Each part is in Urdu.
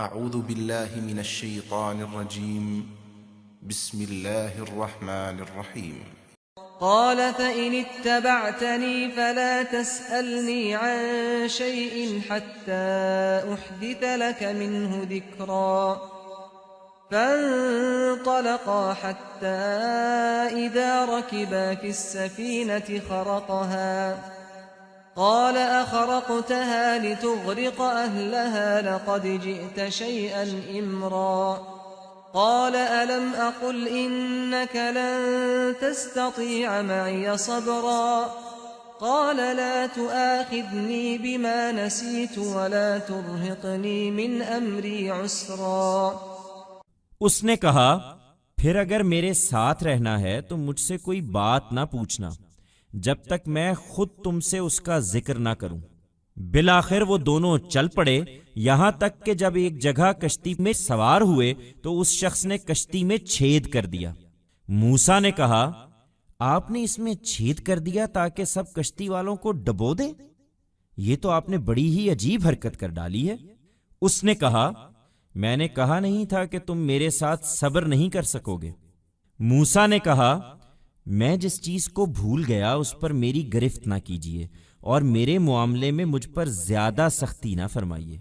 اعوذ باللہ من الشیطان الرجیم بسم اللہ الرحمن الرحیم قال فإن اتبعتني فلا تسألني عن شيء حتى أحدث لك منه ذكرا فانطلقا حتى إذا ركبا في السفينة خرقها قال أخرقتها لتغرق أهلها لقد جئت شيئا إمرا قال ألم أقل إنك لن تستطيع معي صبرا قال لا تؤاخذني بما نسيت ولا ترهقني من أمري عسرا اس نے کہا پھر اگر میرے ساتھ رہنا ہے تو مجھ سے کوئی بات نہ پوچھنا جب تک میں خود تم سے اس کا ذکر نہ کروں۔ بالآخر وہ دونوں چل پڑے، یہاں تک کہ جب ایک جگہ کشتی میں سوار ہوئے تو اس شخص نے کشتی میں چھید کر دیا۔ موسیٰ نے کہا آپ نے اس میں چھید کر دیا تاکہ سب کشتی والوں کو ڈبو دے؟ یہ تو آپ نے بڑی ہی عجیب حرکت کر ڈالی ہے۔ اس نے کہا میں نے کہا نہیں تھا کہ تم میرے ساتھ صبر نہیں کر سکو گے۔ موسیٰ نے کہا میں جس چیز کو بھول گیا اس پر میری گرفت نہ کیجیے اور میرے معاملے میں مجھ پر زیادہ سختی نہ فرمائیے۔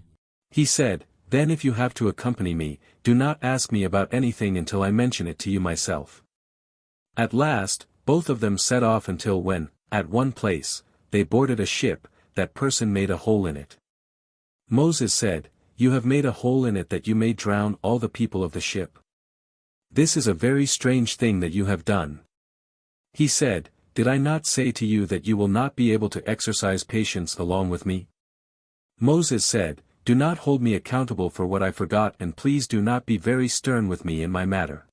He said, Then if you have to accompany me, do not ask me about anything until I mention it to you myself. At last, both of them set off until when, at one place, they boarded a ship, that person made a hole in it. Moses said, You have made a hole in it that you may drown all the people of the ship. This is a very strange thing that you have done. He said, Did I not say to you that you will not be able to exercise patience along with me? Moses said, Do not hold me accountable for what I forgot and please do not be very stern with me in my matter.